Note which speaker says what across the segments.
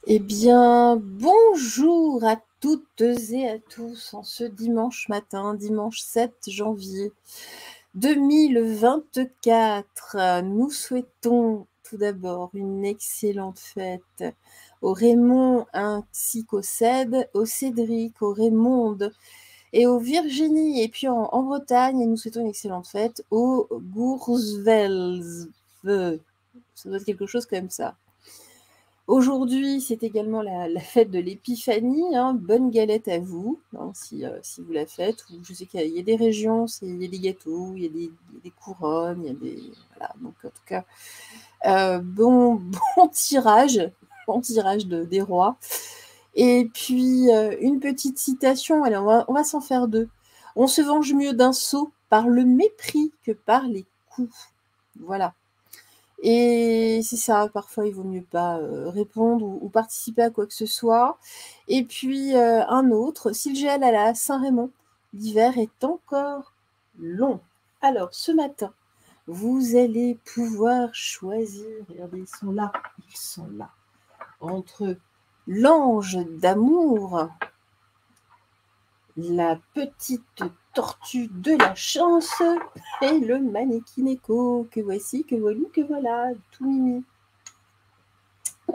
Speaker 1: Eh bien, bonjour à toutes et à tous en ce dimanche matin, dimanche 7 janvier 2024. Nous souhaitons tout d'abord une excellente fête au Raymond ainsi qu'au Cède, au Cédric, au Raymonde et au Virginie. Et puis en Bretagne, nous souhaitons une excellente fête au Goursvels. Ça doit être quelque chose comme ça. Aujourd'hui, c'est également la fête de l'épiphanie, hein. Bonne galette à vous, hein, si vous la faites. Je sais qu'il y a des régions, il y a des gâteaux, il y a des couronnes, il y a des... Voilà, donc en tout cas, bon, bon tirage des rois. Et puis, une petite citation, allez, on va s'en faire deux. On se venge mieux d'un sot par le mépris que par les coups. Voilà. Et c'est ça, parfois il vaut mieux pas répondre ou participer à quoi que ce soit. Et puis un autre, si le gel à la Saint-Raymond, l'hiver est encore long. Alors ce matin, vous allez pouvoir choisir, regardez, ils sont là, entre l'ange d'amour, la petite tortue de la chance et le mannequin que voici, que voilou, que voilà, tout mimi.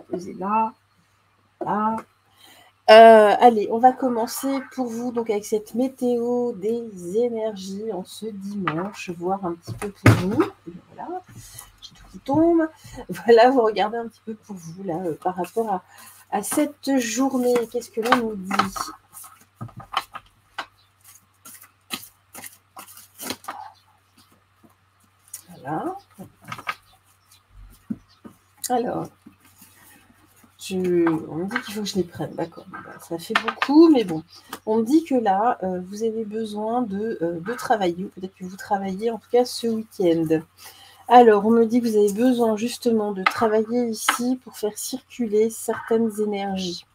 Speaker 1: Posez là, là. Allez, on va commencer pour vous donc avec cette météo des énergies en ce dimanche, voir un petit peu pour vous. Et voilà, j'ai tout qui tombe. Voilà, vous regardez un petit peu pour vous là par rapport à cette journée. Qu'est-ce que l'on nous dit? Voilà. Alors, on me dit qu'il faut que je les prenne, d'accord. Ça fait beaucoup, mais bon. On me dit que là, vous avez besoin de travailler, ou peut-être que vous travaillez en tout cas ce week-end. Alors, on me dit que vous avez besoin justement de travailler ici pour faire circuler certaines énergies.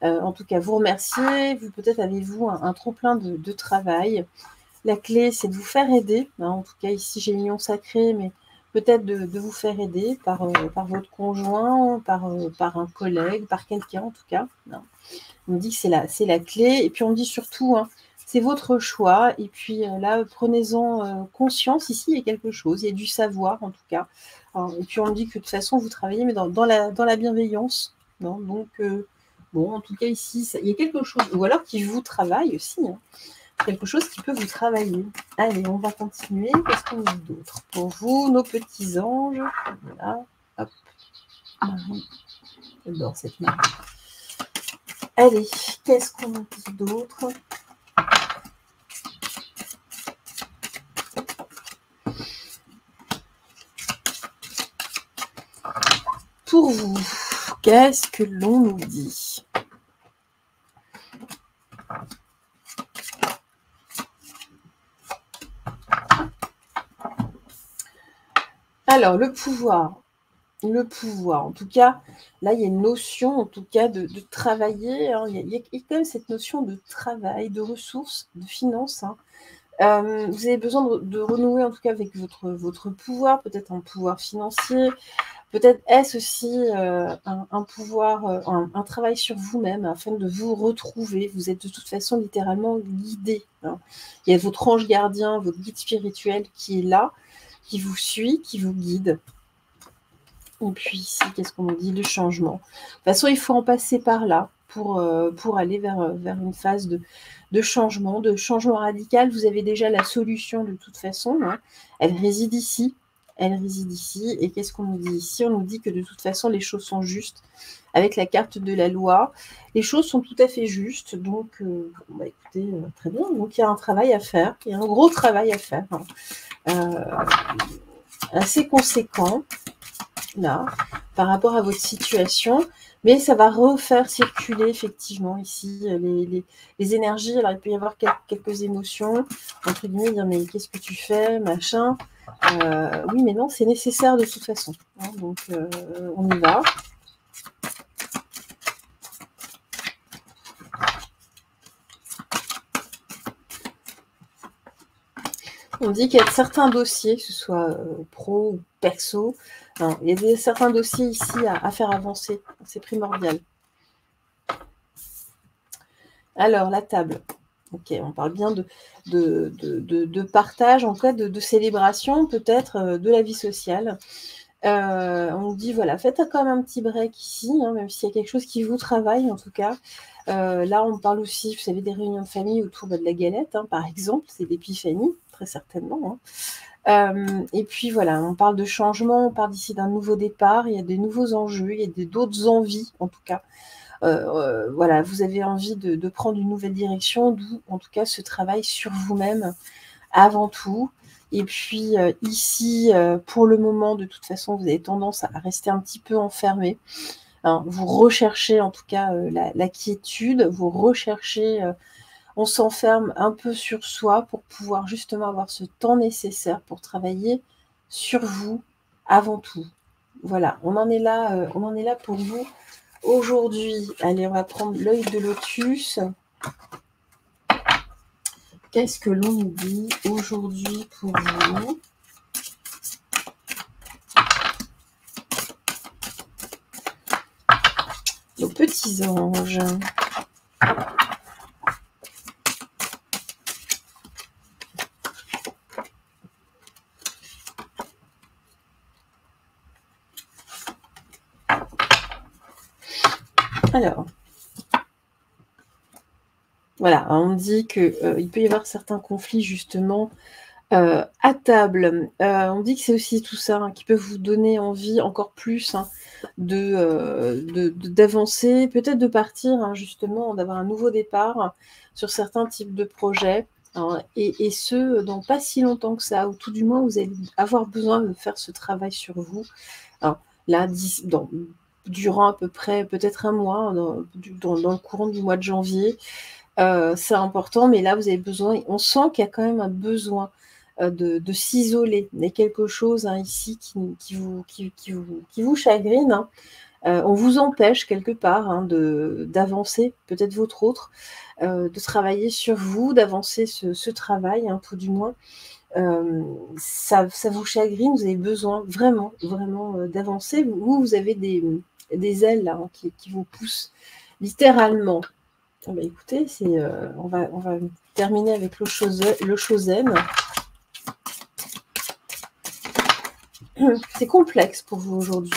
Speaker 1: En tout cas, vous remerciez, vous peut-être avez-vous un trop-plein de travail. La clé, c'est de vous faire aider. En tout cas, ici, j'ai l'union sacrée, mais peut-être de vous faire aider par votre conjoint, par un collègue, par quelqu'un en tout cas. On me dit que c'est la clé. Et puis, on me dit surtout, c'est votre choix. Et puis là, prenez-en conscience. Ici, il y a quelque chose. Il y a du savoir, en tout cas. Et puis, on me dit que de toute façon, vous travaillez, mais dans la bienveillance. Non, donc, bon, en tout cas, ici, il y a quelque chose. Ou alors qui vous travaille aussi. Quelque chose qui peut vous travailler. Allez, on va continuer. Qu'est-ce qu'on dit d'autre pour vous, nos petits anges? Voilà. Hop. Marie. J'adore cette Marie. Allez, qu'est-ce qu'on dit d'autre? Pour vous, qu'est-ce que l'on nous dit? Alors, le pouvoir. Le pouvoir, en tout cas, là, il y a une notion, en tout cas, de travailler. Hein. Il y a quand même cette notion de travail, de ressources, de finances. Vous avez besoin de renouer, en tout cas, avec votre pouvoir, peut-être un pouvoir financier. Peut-être est-ce aussi un pouvoir, un travail sur vous-même afin de vous retrouver. Vous êtes de toute façon littéralement guidé. Hein. Il y a votre ange gardien, votre guide spirituel qui est là, qui vous suit, qui vous guide. Et puis ici, qu'est-ce qu'on nous dit? Le changement. De toute façon, il faut en passer par là pour aller vers une phase de changement radical. Vous avez déjà la solution de toute façon. Hein. Elle réside ici. Elle réside ici. Et qu'est-ce qu'on nous dit ici? On nous dit que de toute façon, les choses sont justes. Avec la carte de la loi, les choses sont tout à fait justes. Donc, écoutez, très bien. Donc, il y a un travail à faire. Il y a un gros travail à faire. Assez conséquent. Là, par rapport à votre situation, mais ça va refaire circuler effectivement ici les énergies. Alors il peut y avoir quelques émotions, entre guillemets, dire mais qu'est-ce que tu fais, machin. Oui, mais non, c'est nécessaire de toute façon. Hein, donc on y va. On dit qu'il y a certains dossiers, que ce soit pro ou perso, hein, il y a certains dossiers ici à faire avancer. C'est primordial. Alors, la table. Ok, on parle bien de partage, en cas de célébration, peut-être, de la vie sociale. On nous dit, voilà, faites quand même un petit break ici, hein, même s'il y a quelque chose qui vous travaille, en tout cas. Là, on parle aussi, vous savez, des réunions de famille autour de la galette, hein, par exemple. C'est l'épiphanie, très certainement. Hein. Et puis, voilà, on parle de changement, on parle d'ici d'un nouveau départ. Il y a des nouveaux enjeux, il y a d'autres envies, en tout cas. Voilà, vous avez envie de prendre une nouvelle direction, d'où, en tout cas, ce travail sur vous-même avant tout. Et puis ici, pour le moment, de toute façon, vous avez tendance à rester un petit peu enfermé. Hein. Vous recherchez en tout cas la quiétude, vous recherchez, on s'enferme un peu sur soi pour pouvoir justement avoir ce temps nécessaire pour travailler sur vous avant tout. Voilà, on en est là pour vous aujourd'hui. Allez, on va prendre l'œil de lotus. Qu'est-ce que l'on nous dit aujourd'hui pour vous? Nos petits anges. Alors, voilà, on dit qu'il peut y avoir certains conflits justement à table. On dit que c'est aussi tout ça hein, qui peut vous donner envie encore plus hein, d'avancer, peut-être de partir hein, justement, d'avoir un nouveau départ sur certains types de projets. Hein, et ce, dans pas si longtemps que ça, ou tout du moins, vous allez avoir besoin de faire ce travail sur vous. Alors, là, durant à peu près peut-être un mois, dans le courant du mois de janvier, c'est important, mais là, vous avez besoin, on sent qu'il y a quand même un besoin de s'isoler. Il y a quelque chose hein, ici qui vous chagrine. Hein. On vous empêche quelque part hein, d'avancer, peut-être votre autre, de travailler sur vous, d'avancer ce travail, hein, tout du moins. Ça vous chagrine, vous avez besoin vraiment d'avancer. Vous avez des ailes là, hein, qui vous poussent littéralement. Bah, écoutez, on va terminer avec le Chosen. C'est complexe pour vous aujourd'hui.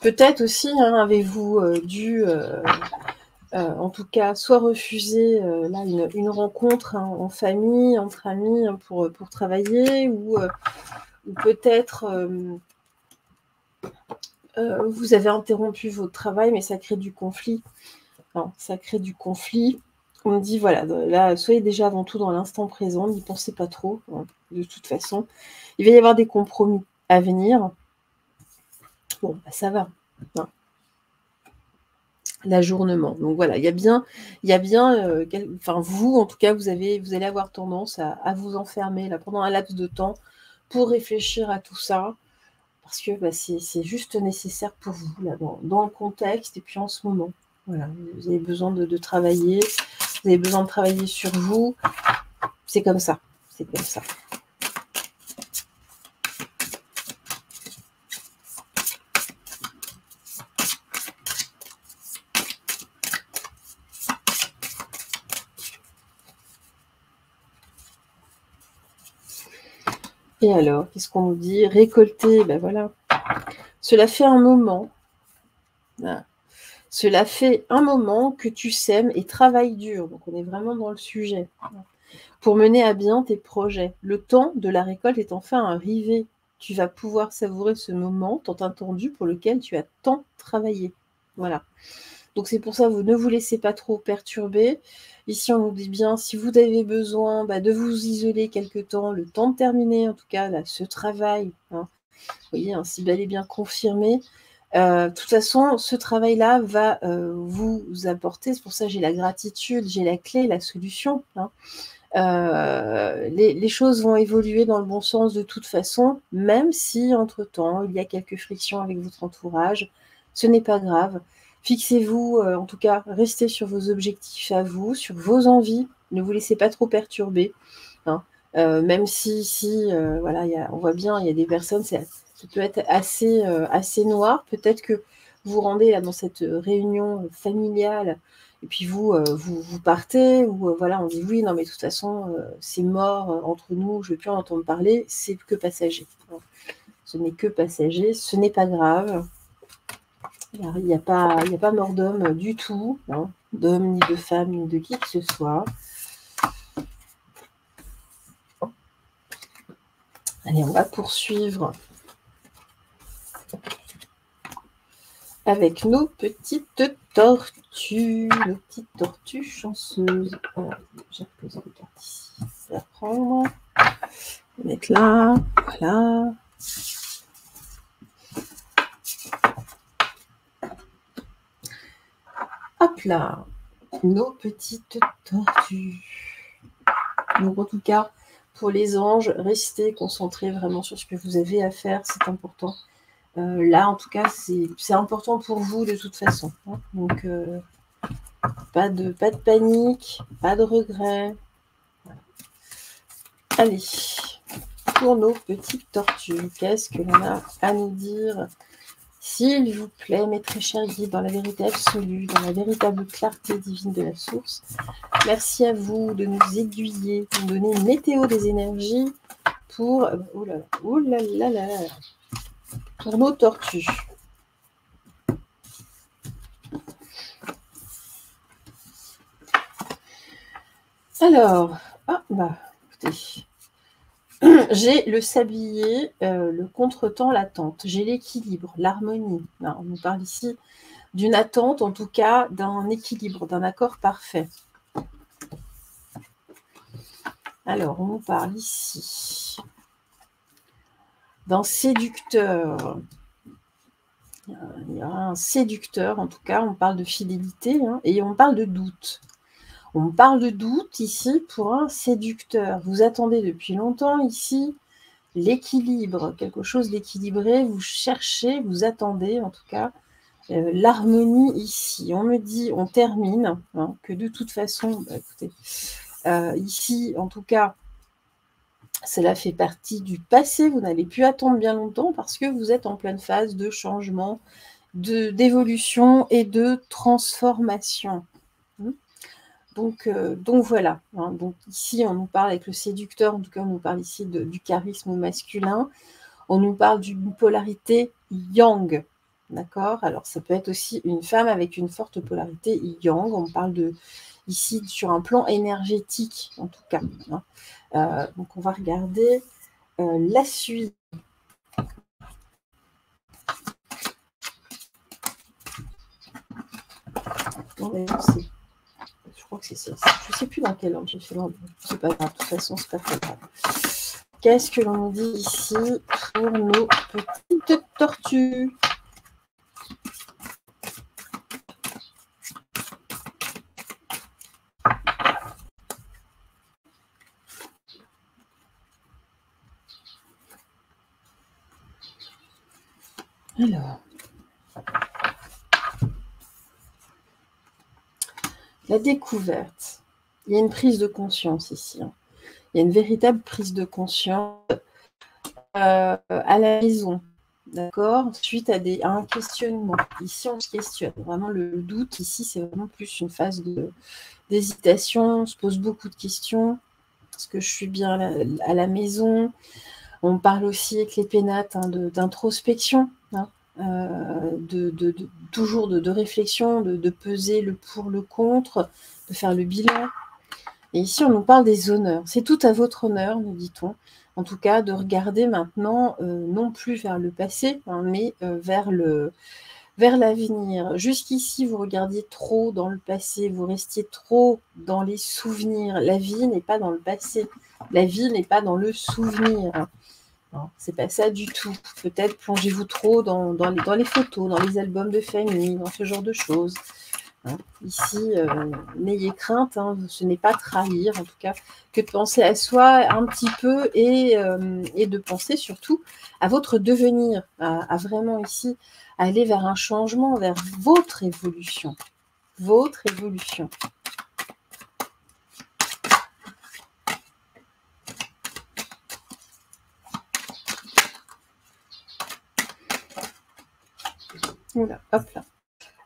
Speaker 1: Peut-être aussi, hein, avez-vous dû, en tout cas, soit refuser là une rencontre hein, en famille, entre amis, hein, pour travailler, ou peut-être vous avez interrompu votre travail, mais ça crée du conflit. Hein, ça crée du conflit. On me dit, voilà, là, soyez déjà avant tout dans l'instant présent, n'y pensez pas trop, hein, de toute façon. Il va y avoir des compromis à venir. Bon, bah, ça va. Hein. L'ajournement. Donc voilà, il y a bien vous, en tout cas, vous allez avoir tendance à vous enfermer là, pendant un laps de temps pour réfléchir à tout ça, parce que bah, c'est juste nécessaire pour vous, là, dans le contexte, et puis en ce moment. Voilà, vous avez besoin de travailler, vous avez besoin de travailler sur vous. C'est comme ça, c'est comme ça. Et alors, qu'est-ce qu'on nous dit? Récolter, ben voilà. Cela fait un moment. Voilà. Cela fait un moment que tu sèmes et travailles dur. Donc, on est vraiment dans le sujet. Pour mener à bien tes projets. Le temps de la récolte est enfin arrivé. Tu vas pouvoir savourer ce moment tant attendu pour lequel tu as tant travaillé. Voilà. Donc, c'est pour ça, vous ne vous laissez pas trop perturber. Ici, on nous dit bien, si vous avez besoin de vous isoler quelque temps, le temps de terminer, en tout cas, là, ce travail, hein, vous voyez, hein, si bel et bien confirmé. De toute façon, ce travail-là va vous apporter, c'est pour ça que j'ai la gratitude, j'ai la clé, la solution. Hein. Les choses vont évoluer dans le bon sens de toute façon, même si, entre-temps, il y a quelques frictions avec votre entourage. Ce n'est pas grave. Fixez-vous, en tout cas, restez sur vos objectifs à vous, sur vos envies. Ne vous laissez pas trop perturber. Hein. Même si voilà, on voit bien, il y a des personnes, ça peut être assez noir. Peut-être que vous rendez là, dans cette réunion familiale, et puis vous partez, ou voilà, on dit oui, non, mais de toute façon, c'est mort entre nous, je ne veux plus en entendre parler, c'est que passager. Ce n'est que passager, ce n'est pas grave. Il n'y a pas mort d'homme du tout, hein, d'homme, ni de femme, ni de qui que ce soit. Allez, on va poursuivre avec nos petites tortues chanceuses. Voilà, j'ai reposé les cartes ici. Je vais la prendre. Je vais mettre là. Voilà. Hop là. Nos petites tortues. Donc, en tout cas, pour les anges, restez concentrés vraiment sur ce que vous avez à faire. C'est important. Là, en tout cas, c'est important pour vous de toute façon. Hein. Donc, pas de panique, pas de regret. Voilà. Allez, pour nos petites tortues, qu'est-ce que l'on a à nous dire? S'il vous plaît, mes très chers guides, dans la vérité absolue, dans la véritable clarté divine de la source, merci à vous de nous aiguiller, de nous donner une météo des énergies pour... Oh là là, pour nos tortues. Alors, écoutez, j'ai le sablier, le contretemps, l'attente. J'ai l'équilibre, l'harmonie. On nous parle ici d'une attente, en tout cas d'un équilibre, d'un accord parfait. Alors, on nous parle ici d'un séducteur. Il y a un séducteur, en tout cas, on parle de fidélité, hein, et on parle de doute. On parle de doute ici pour un séducteur. Vous attendez depuis longtemps ici l'équilibre, quelque chose d'équilibré. Vous cherchez, vous attendez en tout cas l'harmonie ici. On me dit, on termine, hein, que de toute façon, écoutez, ici en tout cas, cela fait partie du passé. Vous n'allez plus attendre bien longtemps parce que vous êtes en pleine phase de changement, d'évolution et de transformation. Donc voilà. Hein. Donc ici, on nous parle avec le séducteur, en tout cas, on nous parle ici du charisme masculin. On nous parle d'une polarité yang. D'accord? Alors, ça peut être aussi une femme avec une forte polarité yang. On parle ici sur un plan énergétique, en tout cas. Hein. Donc, on va regarder la suite. Je crois que c'est ça. Je ne sais plus dans quel ordre j'ai fait l'ordre. C'est pas grave, de toute façon, c'est pas très grave. Qu'est-ce que l'on nous dit ici pour nos petites tortues? Alors, la découverte. Il y a une prise de conscience ici. Hein. Il y a une véritable prise de conscience à la maison, d'accord, suite à un questionnement. Ici, on se questionne. Vraiment, le doute, ici, c'est vraiment plus une phase d'hésitation. On se pose beaucoup de questions. Est-ce que je suis bien à la maison? On parle aussi avec les pénates, hein, d'introspection, hein, toujours de réflexion, de peser le pour, le contre, de faire le bilan. Et ici, on nous parle des honneurs. C'est tout à votre honneur, nous dit-on. En tout cas, de regarder maintenant, non plus vers le passé, hein, mais vers l'avenir. Jusqu'ici, vous regardiez trop dans le passé, vous restiez trop dans les souvenirs. La vie n'est pas dans le passé. La vie n'est pas dans le souvenir. Non, c'est pas ça du tout. Peut-être plongez-vous trop dans les photos, dans les albums de famille, dans ce genre de choses. Ici, n'ayez crainte, ce n'est pas trahir, en tout cas, que de penser à soi un petit peu et de penser surtout à votre devenir, à vraiment ici aller vers un changement, vers votre évolution. Votre évolution. Voilà, hop là.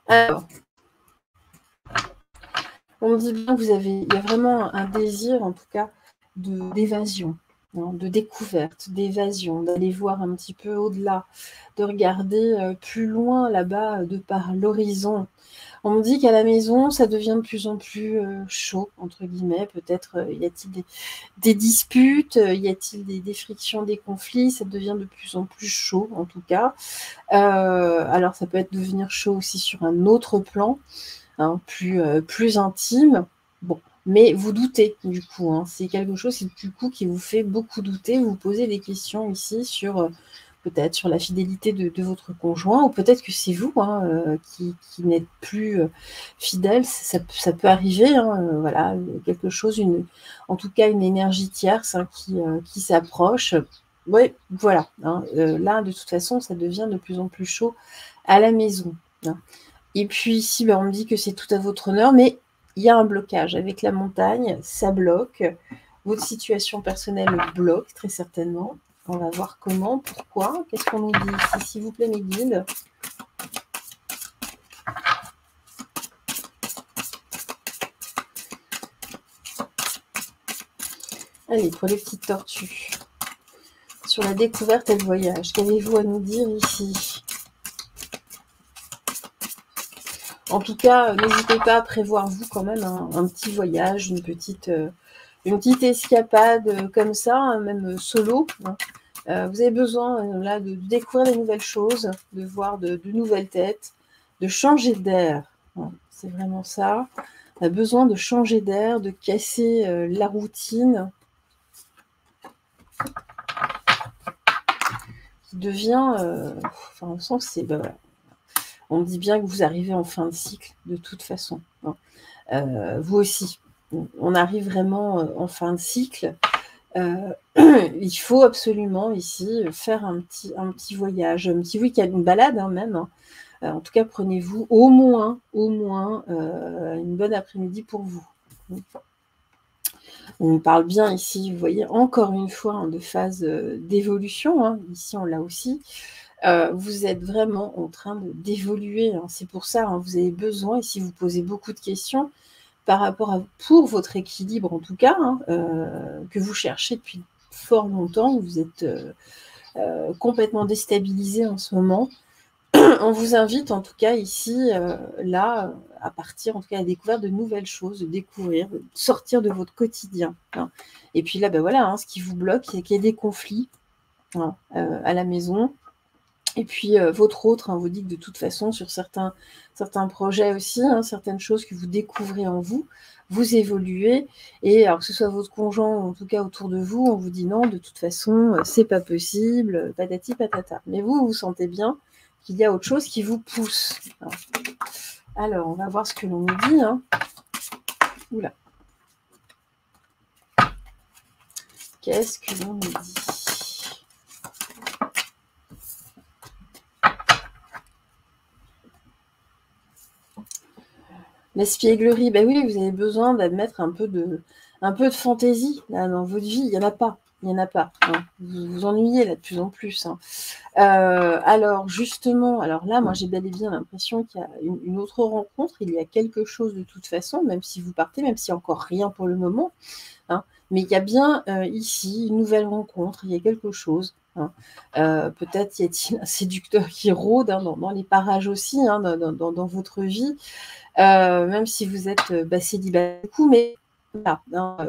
Speaker 1: Alors, on me dit bien que il y a vraiment un désir, en tout cas, d'évasion, de découverte, d'évasion, d'aller voir un petit peu au-delà, de regarder plus loin là-bas, de par l'horizon. On me dit qu'à la maison, ça devient de plus en plus chaud, entre guillemets. Peut-être y a-t-il des disputes, y a-t-il des frictions, des conflits. Ça devient de plus en plus chaud, en tout cas. Alors, ça peut être devenir chaud aussi sur un autre plan, plus intime. Bon, mais vous doutez, du coup. C'est quelque chose, du coup, qui vous fait beaucoup douter. Vous posez des questions ici sur... peut-être sur la fidélité de votre conjoint, ou peut-être que c'est vous qui n'êtes plus fidèle, ça peut arriver, voilà, quelque chose, en tout cas une énergie tierce qui s'approche. Oui, voilà, là, de toute façon, ça devient de plus en plus chaud à la maison. Et puis ici, on me dit que c'est tout à votre honneur, mais il y a un blocage avec la montagne, ça bloque. Votre situation personnelle bloque, très certainement. On va voir comment, pourquoi, qu'est-ce qu'on nous dit ici, s'il vous plaît, mes guides. Allez, pour les petites tortues. Sur la découverte et le voyage, qu'avez-vous à nous dire ici? En tout cas, n'hésitez pas à prévoir, vous, quand même, un petit voyage, une petite escapade comme ça, même solo. Vous avez besoin là de découvrir de nouvelles choses, de voir de nouvelles têtes, de changer d'air. C'est vraiment ça. On a besoin de changer d'air, de casser la routine qui devient... on sent que c'est... voilà. On dit bien que vous arrivez en fin de cycle, de toute façon. Vous aussi. On arrive vraiment en fin de cycle. Il faut absolument ici faire un petit voyage, un petit week-end, une balade même. En tout cas, prenez-vous au moins une bonne après-midi pour vous. On parle bien ici, vous voyez, encore une fois, de phase d'évolution. Ici, on l'a aussi. Vous êtes vraiment en train d'évoluer. C'est pour ça, vous avez besoin, et si vous posez beaucoup de questions, par rapport pour votre équilibre en tout cas, que vous cherchez depuis fort longtemps, vous êtes complètement déstabilisé en ce moment. On vous invite en tout cas ici, là, à partir, en tout cas, à la découverte de nouvelles choses, de découvrir, de sortir de votre quotidien. Et puis là, voilà, ce qui vous bloque, c'est qu'il y ait des conflits à la maison. Et puis, votre autre, vous dit que de toute façon, sur certains projets aussi, certaines choses que vous découvrez en vous, vous évoluez. Et alors que ce soit votre conjoint ou en tout cas autour de vous, on vous dit non, de toute façon, c'est pas possible, patati patata. Mais vous sentez bien qu'il y a autre chose qui vous pousse. Alors, on va voir ce que l'on nous dit. Oula. Qu'est-ce que l'on nous dit ? L'espièglerie, oui, vous avez besoin d'admettre un peu de fantaisie là, dans votre vie. Il n'y en a pas. Vous vous ennuyez là de plus en plus. Alors justement, là, moi j'ai bel et bien l'impression qu'il y a une autre rencontre. Il y a quelque chose de toute façon, même si vous partez, même s'il n'y a encore rien pour le moment. Mais il y a bien ici une nouvelle rencontre. Il y a quelque chose. Peut-être y a-t-il un séducteur qui rôde dans les parages aussi, dans votre vie. Même si vous êtes célibataire, mais voilà,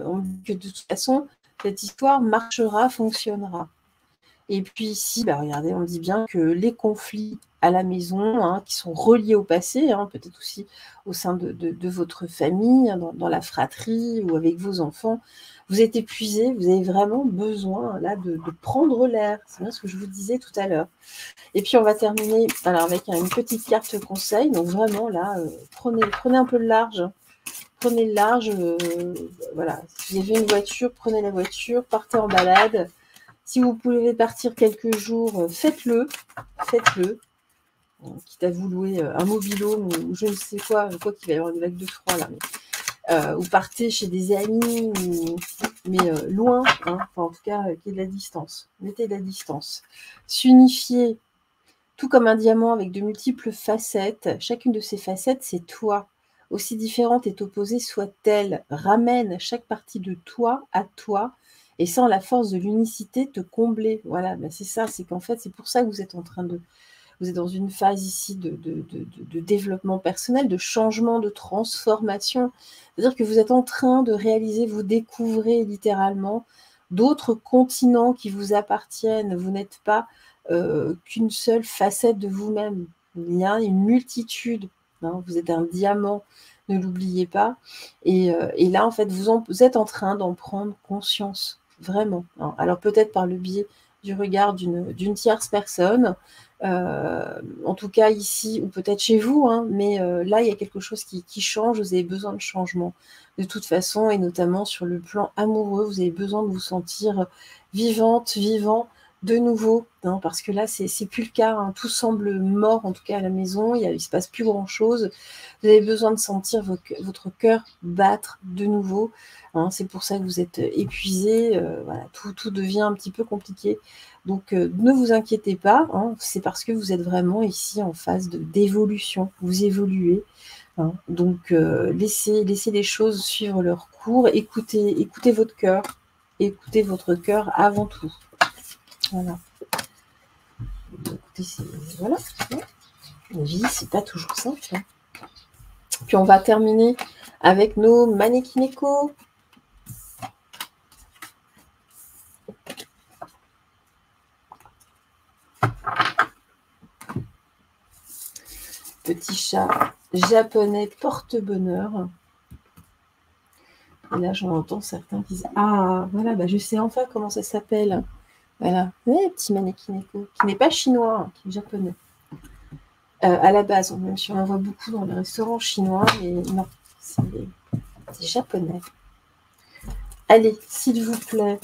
Speaker 1: on dit que de toute façon, cette histoire marchera, fonctionnera. Et puis ici, bah, regardez, on dit bien que les conflits à la maison, hein, qui sont reliés au passé, hein, peut-être aussi au sein de votre famille, hein, dans la fratrie ou avec vos enfants, vous êtes épuisés, vous avez vraiment besoin là de prendre l'air. C'est bien ce que je vous disais tout à l'heure. Et puis on va terminer alors, avec une petite carte conseil. Donc vraiment là, prenez un peu le large. Prenez le large, voilà. Si vous avez une voiture, prenez la voiture, partez en balade. Si vous pouvez partir quelques jours, faites-le. Faites-le. Quitte à vous louer un mobil-home ou je ne sais quoi qu'il va y avoir une vague de froid là. Mais, ou partez chez des amis, mais loin, hein, enfin, en tout cas, qu'il y ait de la distance. Mettez de la distance. S'unifier, tout comme un diamant avec de multiples facettes. Chacune de ces facettes, c'est toi. Aussi différente et opposée soit-elle, ramène chaque partie de toi à toi et sans la force de l'unicité te combler. Voilà, ben c'est ça, c'est qu'en fait, c'est pour ça que vous êtes en train de... Vous êtes dans une phase ici de développement personnel, de changement, de transformation. C'est-à-dire que vous êtes en train de réaliser, vous découvrez littéralement d'autres continents qui vous appartiennent. Vous n'êtes pas qu'une seule facette de vous-même. Il y a une multitude. Hein, vous êtes un diamant, ne l'oubliez pas. Et là, en fait, vous êtes en train d'en prendre conscience, vraiment. Hein. Alors peut-être par le biais du regard d'une tierce personne, en tout cas ici, ou peut-être chez vous, hein, mais là, il y a quelque chose qui change, vous avez besoin de changement de toute façon, et notamment sur le plan amoureux, vous avez besoin de vous sentir vivante, vivant, de nouveau, hein, parce que là, c'est plus le cas, hein, tout semble mort, en tout cas à la maison, il se passe plus grand-chose, vous avez besoin de sentir votre cœur battre de nouveau, hein, c'est pour ça que vous êtes épuisé, voilà, tout devient un petit peu compliqué. Donc, ne vous inquiétez pas, hein, c'est parce que vous êtes vraiment ici en phase d'évolution, vous évoluez. Hein, donc, laissez les choses suivre leur cours, écoutez votre cœur, écoutez votre cœur avant tout. Voilà. Écoutez, voilà. La vie, c'est pas toujours simple. Hein. Puis on va terminer avec nos mannequineko. Petit chat japonais porte-bonheur. Et là, j'en entends certains qui disent « Ah, voilà, bah, je sais enfin comment ça s'appelle. » Voilà, petit mannequineko, qui n'est pas chinois, hein, qui est japonais. À la base, même si on en voit beaucoup dans les restaurants chinois, mais non, c'est japonais. Allez, s'il vous plaît,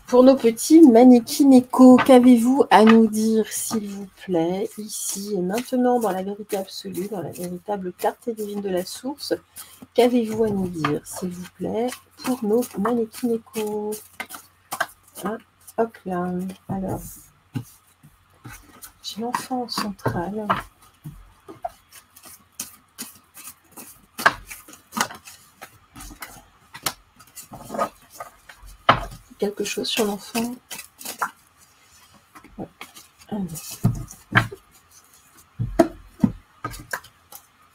Speaker 1: pour nos petits mannequineko, qu'avez-vous à nous dire, s'il vous plaît, ici et maintenant, dans la vérité absolue, dans la véritable clarté divine de la source, qu'avez-vous à nous dire, s'il vous plaît, pour nos mannequineko? Hein, hop là, alors, j'ai l'enfant central. Quelque chose sur l'enfant. Ouais.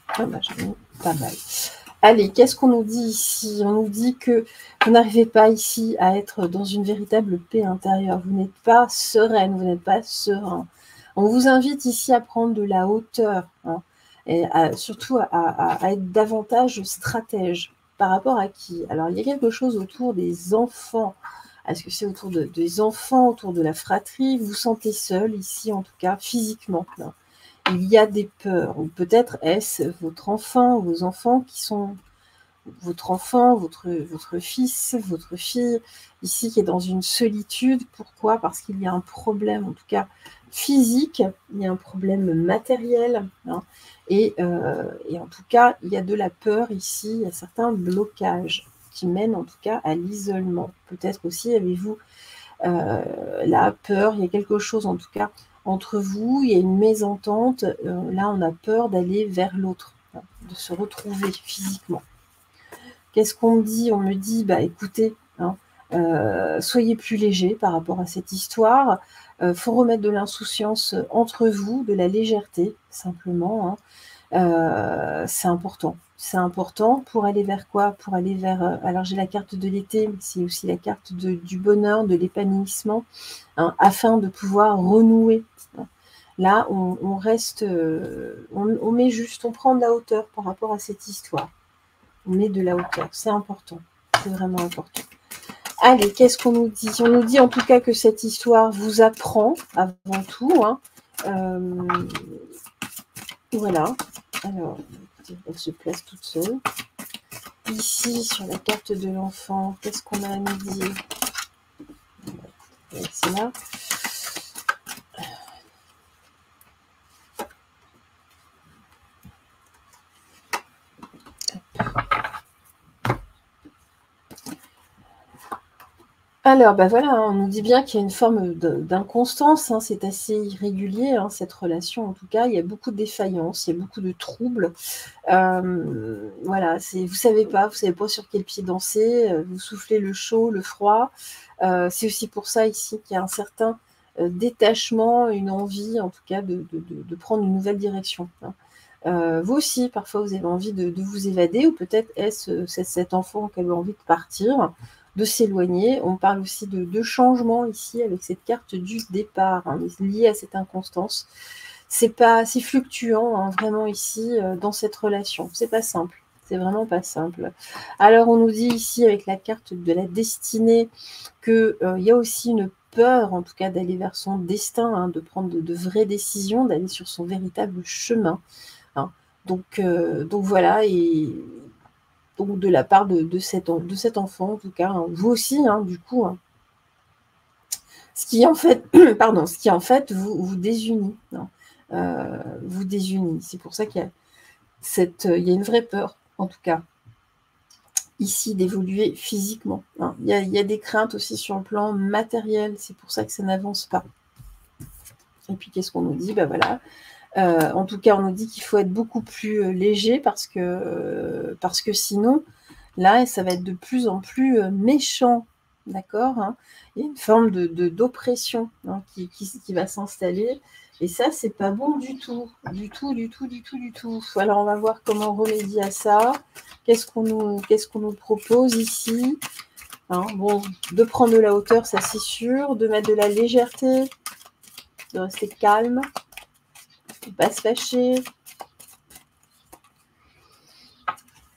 Speaker 1: Ah bah, j'en ai pas mal. Allez, qu'est-ce qu'on nous dit ici? On nous dit que vous n'arrivez pas ici à être dans une véritable paix intérieure. Vous n'êtes pas sereine, vous n'êtes pas serein. On vous invite ici à prendre de la hauteur, hein, et surtout à être davantage stratège. Par rapport à qui? Alors, il y a quelque chose autour des enfants. Est-ce que c'est autour des enfants, autour de la fratrie? Vous vous sentez seul ici, en tout cas, physiquement, là. Il y a des peurs, ou peut-être est-ce votre enfant, vos enfants qui sont votre enfant, votre fils, votre fille, ici qui est dans une solitude. Pourquoi? Parce qu'il y a un problème, en tout cas physique, il y a un problème matériel, hein, et en tout cas, il y a de la peur ici, il y a certains blocages qui mènent en tout cas à l'isolement. Peut-être aussi avez-vous la peur, il y a quelque chose en tout cas entre vous, il y a une mésentente, là on a peur d'aller vers l'autre, hein, de se retrouver physiquement. Qu'est-ce qu'on me dit? On me dit, bah écoutez, hein, soyez plus léger par rapport à cette histoire, faut remettre de l'insouciance entre vous, de la légèreté, simplement, hein. C'est important. c'est important. Pour aller vers quoi? Pour aller vers... alors, j'ai la carte de l'été, mais c'est aussi la carte du bonheur, de l'épanouissement, hein, afin de pouvoir renouer. Là, on reste... on met juste, on prend de la hauteur par rapport à cette histoire. On met de la hauteur, c'est important. C'est vraiment important. Allez, qu'est-ce qu'on nous dit? On nous dit en tout cas que cette histoire vous apprend, avant tout. Hein. Voilà. Alors, elle se place toute seule. Ici, sur la carte de l'enfant, qu'est-ce qu'on a à nous dire? C'est là. Alors, ben voilà, on nous dit bien qu'il y a une forme d'inconstance, hein, c'est assez irrégulier, hein, cette relation, en tout cas, il y a beaucoup de défaillances, il y a beaucoup de troubles. Voilà, vous savez pas sur quel pied danser, vous soufflez le chaud, le froid. C'est aussi pour ça ici qu'il y a un certain détachement, une envie, en tout cas, de prendre une nouvelle direction. Hein. Vous aussi, parfois, vous avez envie de vous évader, ou peut-être est-ce cet enfant qui a envie de partir, de s'éloigner. On parle aussi de changement ici avec cette carte du départ, hein, liée à cette inconstance. C'est fluctuant, hein, vraiment ici, dans cette relation. C'est pas simple. C'est vraiment pas simple. Alors, on nous dit ici, avec la carte de la destinée, qu'il y a aussi une peur, en tout cas, d'aller vers son destin, hein, de prendre de vraies décisions, d'aller sur son véritable chemin. Hein. Donc voilà, et donc de la part de cet enfant, en tout cas, hein, vous aussi, hein, du coup, hein, ce qui en fait, vous désunit, hein, vous désunit. C'est pour ça qu'il y a il y a une vraie peur, en tout cas, ici, d'évoluer physiquement. Hein. Il y a des craintes aussi sur le plan matériel, c'est pour ça que ça n'avance pas. Et puis, qu'est-ce qu'on nous dit? Ben voilà. En tout cas, on nous dit qu'il faut être beaucoup plus léger parce que sinon, là, ça va être de plus en plus méchant. D'accord, hein. Il y a une forme d'oppression, hein, qui va s'installer. Et ça, c'est pas bon du tout. Du tout, du tout, du tout, du tout. Alors, on va voir comment remédier à ça. Qu'est-ce qu'on nous propose ici? Hein, bon, de prendre de la hauteur, ça c'est sûr. De mettre de la légèreté. De rester calme. De ne pas se fâcher.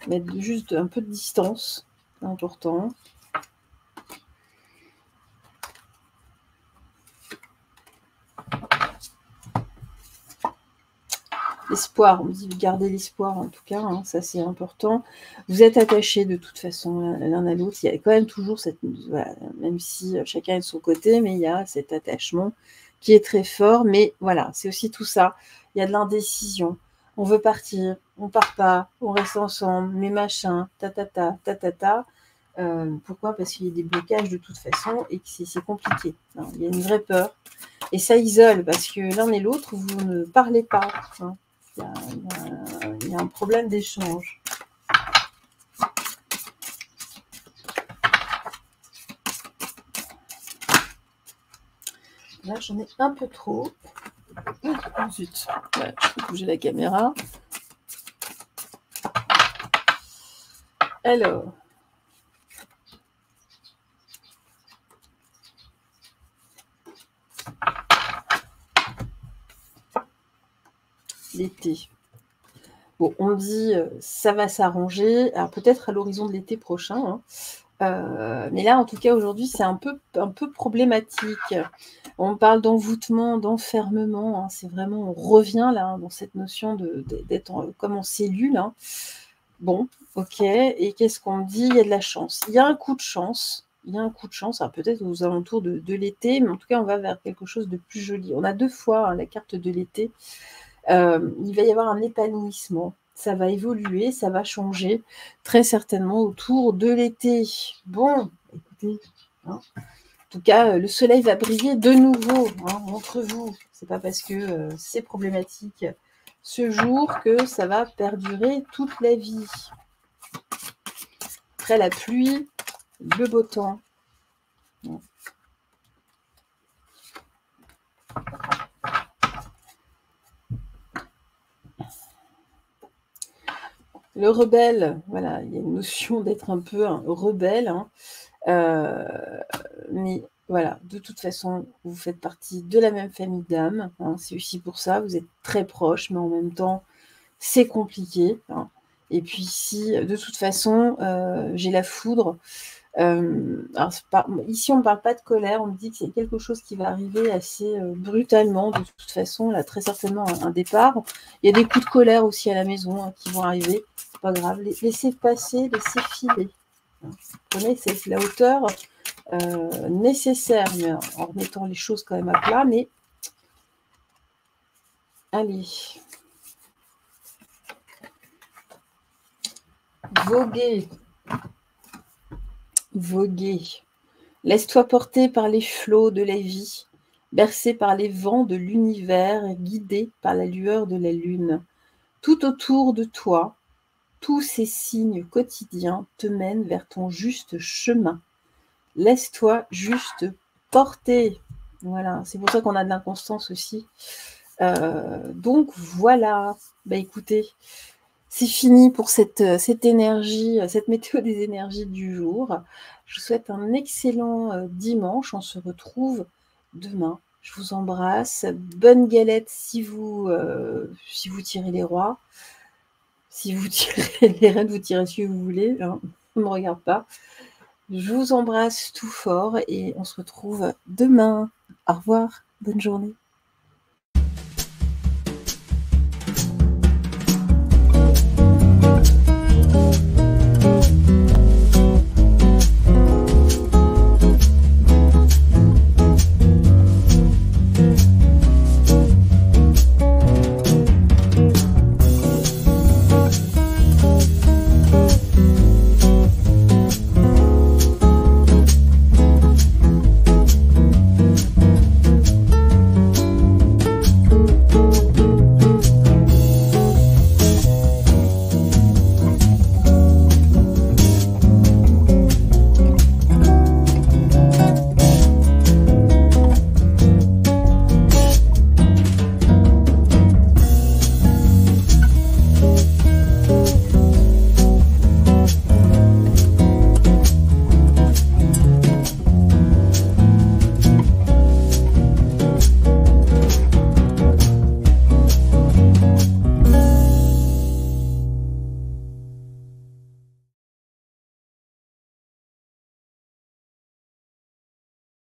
Speaker 1: Mettre juste un peu de distance. C'est important. L'espoir, on me dit de garder l'espoir en tout cas, hein, ça c'est important. Vous êtes attachés de toute façon l'un à l'autre, il y a quand même toujours cette... Voilà, même si chacun est de son côté, mais il y a cet attachement qui est très fort. Mais voilà, c'est aussi tout ça. Il y a de l'indécision. On veut partir, on part pas, on reste ensemble, mais machin, ta. Pourquoi? Parce qu'il y a des blocages de toute façon et que c'est compliqué. Hein. Il y a une vraie peur. Et ça isole parce que l'un et l'autre, vous ne parlez pas. Hein. Il y a un problème d'échange. Là, j'en ai un peu trop. Oh, zut. Ouais, je peux bouger la caméra. Alors. L'été. Bon, on dit ça va s'arranger. Alors peut-être à l'horizon de l'été prochain. Hein. Mais là, en tout cas, aujourd'hui, c'est un peu problématique. On parle d'envoûtement, d'enfermement. Hein. C'est vraiment, on revient là, hein, dans cette notion d'être comme en cellule. Hein. Bon, ok. Et qu'est-ce qu'on dit? Il y a de la chance. Il y a un coup de chance. Il y a un coup de chance. Alors peut-être aux alentours de l'été, mais en tout cas, on va vers quelque chose de plus joli. On a 2 fois hein, la carte de l'été. Il va y avoir un épanouissement. Ça va évoluer, ça va changer très certainement autour de l'été. Bon, écoutez, hein, en tout cas, le soleil va briller de nouveau hein, entre vous. C'est pas parce que c'est problématique ce jour que ça va perdurer toute la vie. Après la pluie, le beau temps. Le rebelle, voilà, il y a une notion d'être un peu un rebelle, hein, mais voilà, de toute façon, vous faites partie de la même famille d'âmes, hein, c'est aussi pour ça, vous êtes très proches, mais en même temps, c'est compliqué, hein. Et puis si, de toute façon, j'ai la foudre, alors c'est pas ici on ne parle pas de colère, on me dit que c'est quelque chose qui va arriver assez, brutalement de toute façon, là, très certainement un départ. Il y a des coups de colère aussi à la maison, hein, qui vont arriver, c'est pas grave, laissez passer, laissez filer, hein. Vous comprenez? C'est la hauteur, nécessaire, mais en remettant les choses quand même à plat, mais allez. Voguer, voguer. Laisse-toi porter par les flots de la vie, bercé par les vents de l'univers, guidé par la lueur de la lune. Tout autour de toi, tous ces signes quotidiens te mènent vers ton juste chemin. Laisse-toi juste porter. Voilà, c'est pour ça qu'on a de l'inconstance aussi. Donc voilà, bah écoutez, c'est fini pour cette énergie, cette météo des énergies du jour. Je vous souhaite un excellent dimanche. On se retrouve demain. Je vous embrasse. Bonne galette si vous tirez les rois. Si vous tirez les reines, vous tirez ce que vous voulez, hein. Ça ne me regarde pas. Je vous embrasse tout fort et on se retrouve demain. Au revoir. Bonne journée.